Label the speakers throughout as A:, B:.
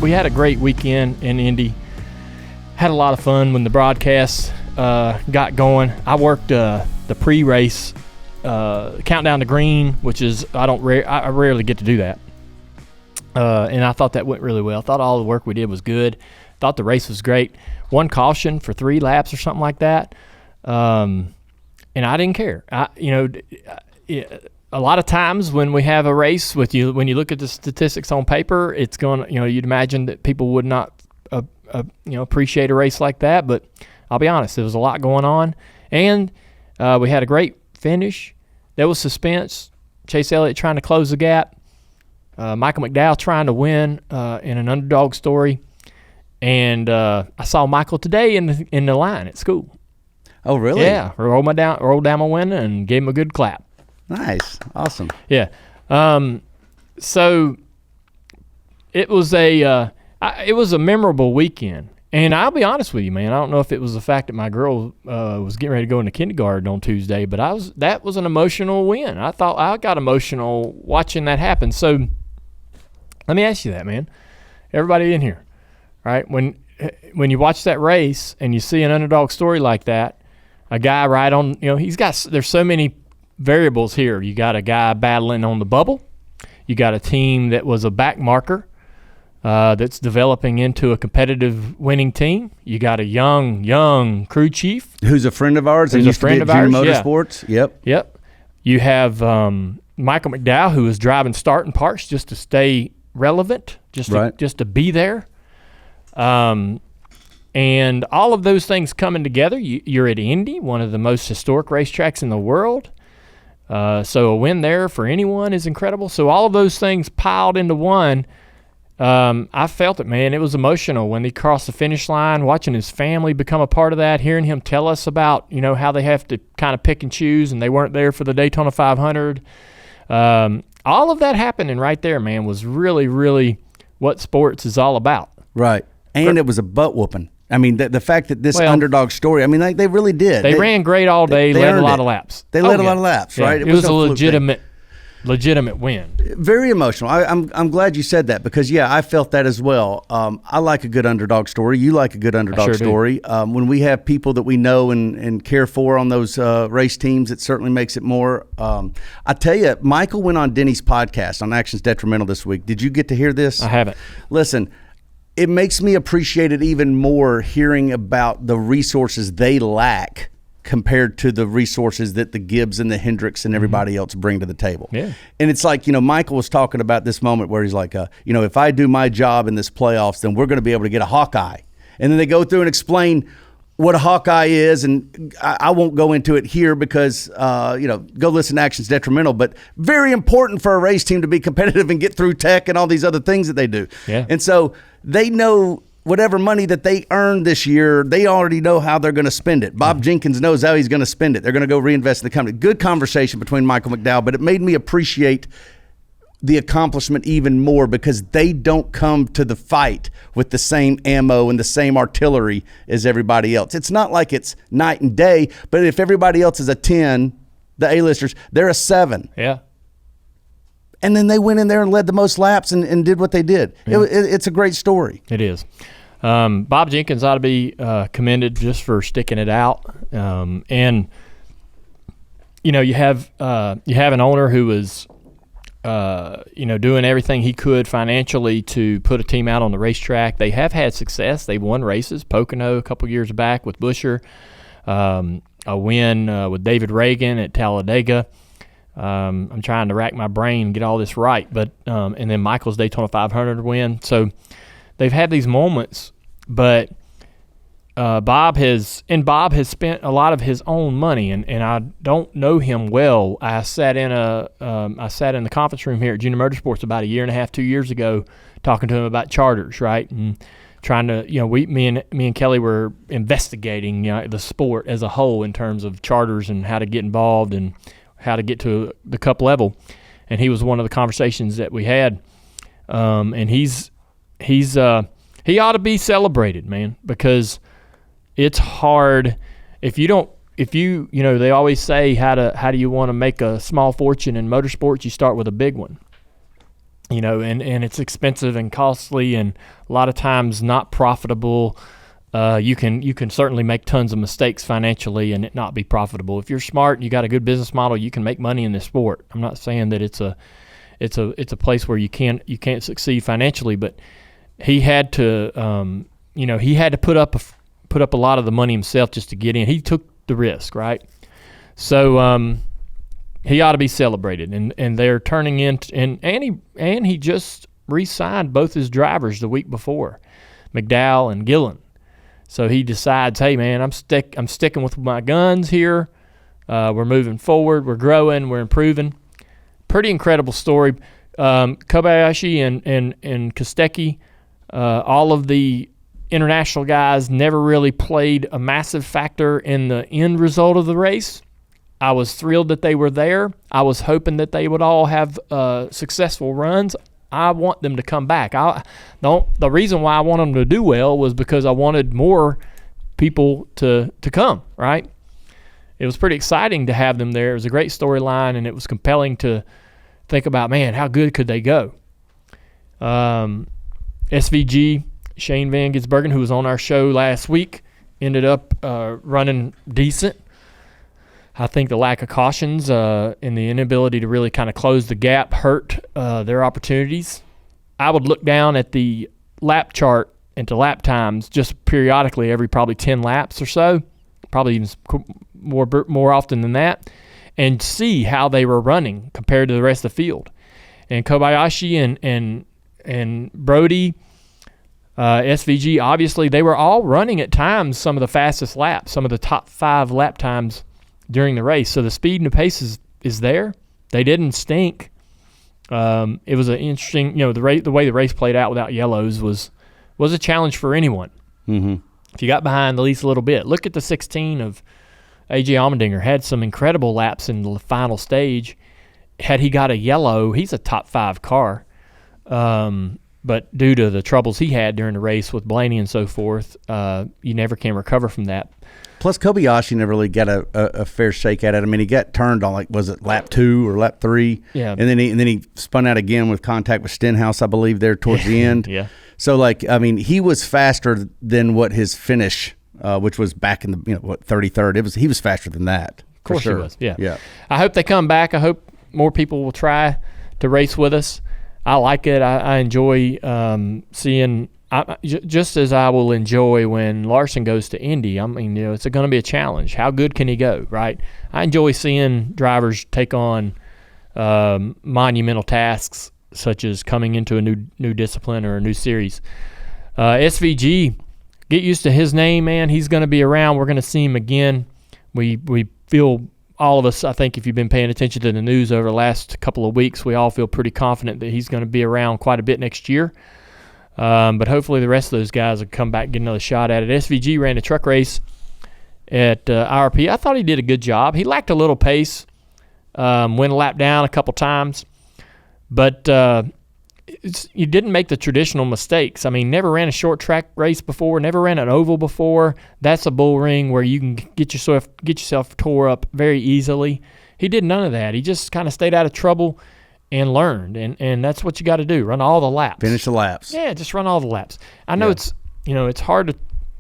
A: we had a great weekend in Indy. Had a lot of fun when the broadcast got going. I worked the pre-race countdown to green, which is I rarely get to do that. And I thought that went really well. I thought all the work we did was good. Thought the race was great. One caution for 3 laps or something like that. And I didn't care. A lot of times when we have a race when you look at the statistics on paper, it's going, you'd imagine that people would not, appreciate a race like that. But I'll be honest, there was a lot going on, and we had a great finish. There was suspense. Chase Elliott trying to close the gap. Michael McDowell trying to win in an underdog story. And I saw Michael today in the line at school.
B: Oh, really?
A: Yeah, rolled down my window and gave him a good clap.
B: Nice, awesome.
A: Yeah, so it was a memorable weekend, and I'll be honest with you, man. I don't know if it was the fact that my girl was getting ready to go into kindergarten on Tuesday, but that was an emotional win. I thought I got emotional watching that happen. So let me ask you that, man. Everybody in here, right? When you watch that race and you see an underdog story like that, a guy right on, there's so many variables here. You got a guy battling on the bubble. You got a team that was a back marker that's developing into a competitive winning team. You got a young crew chief.
B: Who's a friend of ours.
A: Who's a friend of ours.
B: Motorsports.
A: Yeah. Yep. You have Michael McDowell, who is driving starting parts just to stay relevant, just to be there. And all of those things coming together. You're at Indy, one of the most historic racetracks in the world. So a win there for anyone is incredible. So all of those things piled into one. I felt it, man. It was emotional when he crossed the finish line, watching his family become a part of that, hearing him tell us about, how they have to kind of pick and choose, and they weren't there for the Daytona 500. All of that happening right there, man, was really, really what sports is all about.
B: Right. And it was a butt whooping. I mean, the fact that this underdog story, they really did.
A: They ran great all day, led a lot of laps.
B: They led a lot of laps, right?
A: It was a legitimate win.
B: Very emotional. I'm glad you said that because, I felt that as well. I like a good underdog story. You like a good underdog story. When we have people that we know and care for on those race teams, it certainly makes it more. I tell you, Michael went on Denny's podcast on Actions Detrimental this week. Did you get to hear this?
A: I haven't.
B: Listen, it makes me appreciate it even more hearing about the resources they lack compared to the resources that the Gibbs and the Hendricks and everybody else bring to the table.
A: Yeah.
B: And it's like, Michael was talking about this moment where he's like, if I do my job in this playoffs, then we're going to be able to get a Hawkeye. And then they go through and explain what a Hawkeye is, and I won't go into it here because, go listen to Actions Detrimental, but very important for a race team to be competitive and get through tech and all these other things that they do.
A: Yeah.
B: And so they know whatever money that they earned this year, they already know how they're going to spend it. Bob Jenkins knows how he's going to spend it. They're going to go reinvest in the company. Good conversation between Michael McDowell, but it made me appreciate the accomplishment even more because they don't come to the fight with the same ammo and the same artillery as everybody else. It's not like it's night and day, but if everybody else is a 10, the A-listers, they're a 7.
A: Yeah.
B: And then they went in there and led the most laps and did what they did. Yeah. It's a great story.
A: It is. Bob Jenkins ought to be commended just for sticking it out. And you have an owner who is doing everything he could financially to put a team out on the racetrack. They have had success. They've won races. Pocono a couple years back with Buescher. A win with David Reagan at Talladega. I'm trying to rack my brain and get all this right, but and then Michael's Daytona 500 win. So they've had these moments, but Bob has spent a lot of his own money, and I don't know him well. I sat in the conference room here at Junior Motorsports about 1.5 years ago, talking to him about charters, right, and trying to me and Kelly were investigating the sport as a whole in terms of charters and how to get involved and how to get to the cup level, and he was one of the conversations that we had, and he ought to be celebrated, man, because it's hard if you they always say how do you want to make a small fortune in motorsports? You start with a big one, and it's expensive and costly and a lot of times not profitable. You can certainly make tons of mistakes financially and it not be profitable. If you're smart and you got a good business model, you can make money in this sport. I'm not saying that it's a place where you can't succeed financially, but he had to put up a lot of the money himself just to get in. He took the risk, right? So he ought to be celebrated, and they're turning in, and he just re-signed both his drivers the week before, McDowell and Gillen. So he decides, hey man, I'm sticking with my guns here. We're moving forward. We're growing. We're improving. Pretty incredible story. Kobayashi and Kostecki, all of the international guys never really played a massive factor in the end result of the race. I was thrilled that they were there. I was hoping that they would all have successful runs. I want them to come back. The reason why I want them to do well was because I wanted more people to come, right? It was pretty exciting to have them there. It was a great storyline, and it was compelling to think about, man, how good could they go? SVG, Shane Van Gisbergen, who was on our show last week, ended up running decent. I think the lack of cautions and the inability to really kind of close the gap hurt their opportunities. I would look down at the lap chart and to lap times just periodically every probably 10 laps or so, probably even more often than that, and see how they were running compared to the rest of the field. And Kobayashi and Brody, SVG, obviously they were all running at times some of the fastest laps, some of the top 5 lap times during the race. So the speed and the pace is there. They didn't stink. It was an interesting, the way the race played out without yellows was a challenge for anyone.
B: Mm-hmm.
A: If you got behind at least a little bit. Look at the 16 of A.J. Allmendinger. Had some incredible laps in the final stage. Had he got a yellow, he's a top 5 car. But due to the troubles he had during the race with Blaney and so forth, you never can recover from that.
B: Plus, Kobayashi never really got a fair shake at it. I mean, he got turned on, was it lap 2 or lap 3?
A: Yeah.
B: And then he spun out again with contact with Stenhouse, I believe, there towards the end.
A: Yeah.
B: So, he was faster than what his finish, which was back in the 33rd. He was faster than that.
A: Of course
B: sure.
A: He was. Yeah.
B: Yeah.
A: I hope they come back. I hope more people will try to race with us. I like it. I enjoy seeing. Just as I will enjoy when Larson goes to Indy. I mean, it's going to be a challenge. How good can he go, right? I enjoy seeing drivers take on monumental tasks, such as coming into a new discipline or a new series. SVG, get used to his name, man. He's going to be around. We're going to see him again. We feel, all of us, I think, if you've been paying attention to the news over the last couple of weeks, we all feel pretty confident that he's going to be around quite a bit next year. But hopefully the rest of those guys will come back and get another shot at it. SVG ran a truck race at IRP. I thought he did a good job. He lacked a little pace, went a lap down a couple times, but you didn't make the traditional mistakes. I mean, never ran a short track race before, never ran an oval before. That's a bull ring where you can get yourself tore up very easily. He did none of that. He just kind of stayed out of trouble and learned, and that's what you got to do. Run all the laps.
B: Finish the laps.
A: Yeah, just run all the laps. I know it's hard to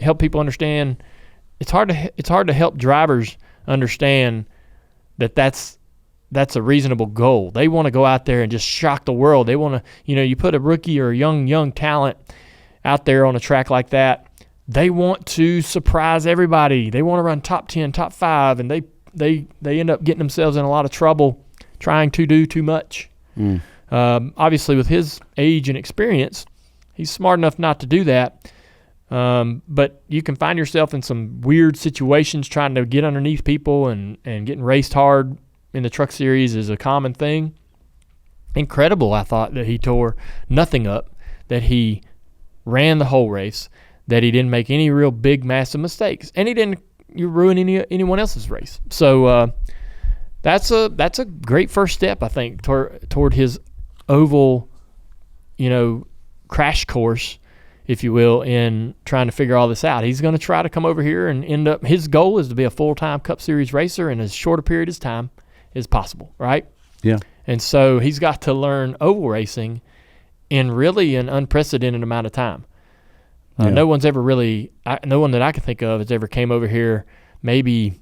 A: help people understand. It's hard to help drivers understand that that's a reasonable goal. They want to go out there and just shock the world. They want to, you put a rookie or a young talent out there on a track like that, they want to surprise everybody. They want to run top 10, top 5, and they end up getting themselves in a lot of trouble trying to do too much. Obviously, with his age and experience, he's smart enough not to do that. But you can find yourself in some weird situations trying to get underneath people and getting raced hard in the truck series is a common thing. Incredible, I thought, that he tore nothing up, that he ran the whole race, that he didn't make any real big, massive mistakes, and he didn't ruin anyone else's race. So that's a great first step, I think, toward his oval, crash course, if you will, in trying to figure all this out. He's going to try to come over here and end up. His goal is to be a full-time Cup Series racer in as short a period of time as possible, right?
B: Yeah.
A: And so he's got to learn oval racing in really an unprecedented amount of time. No one's ever really, no one that I can think of has ever came over here. Maybe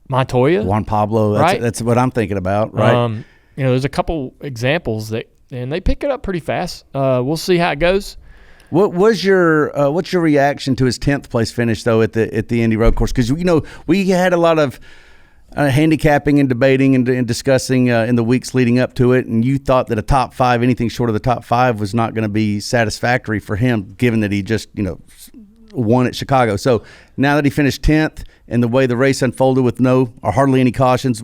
A: Montoya,
B: Juan Pablo. That's what I'm thinking about, right?
A: There's a couple examples and they pick it up pretty fast. We'll see how it goes.
B: What was what's your reaction to his 10th place finish though at the Indy Road Course? Because we had a lot of handicapping and debating and discussing in the weeks leading up to it, and you thought that a top 5, anything short of the top 5, was not going to be satisfactory for him, given that he just won at Chicago. So now that he finished 10th and the way the race unfolded with no or hardly any cautions,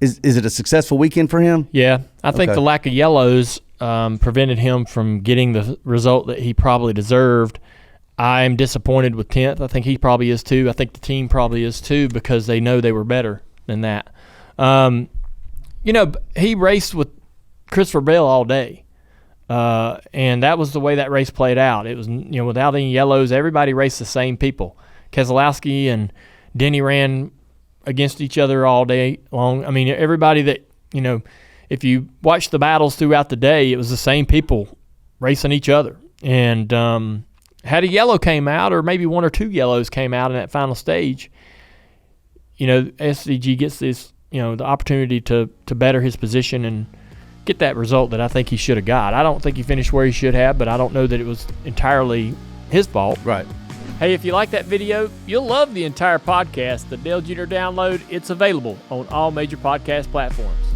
B: is it a successful weekend for him?
A: Yeah, I think the lack of yellows prevented him from getting the result that he probably deserved. I'm disappointed with 10th. I think he probably is too. I think the team probably is too, because they know they were better than that. He raced with Christopher Bell all day, and that was the way that race played out. It was, without any yellows, everybody raced the same people. Keselowski and Denny ran against each other all day long. I mean, everybody that, if you watch the battles throughout the day, it was the same people racing each other. And had a yellow came out, or maybe 1 or 2 yellows came out in that final stage, SVG gets this, the opportunity to better his position and get that result that I think he should have got. I don't think he finished where he should have, but I don't know that it was entirely his fault.
B: Right.
A: Hey, if you like that video, you'll love the entire podcast, the Dale Jr. Download. It's available on all major podcast platforms.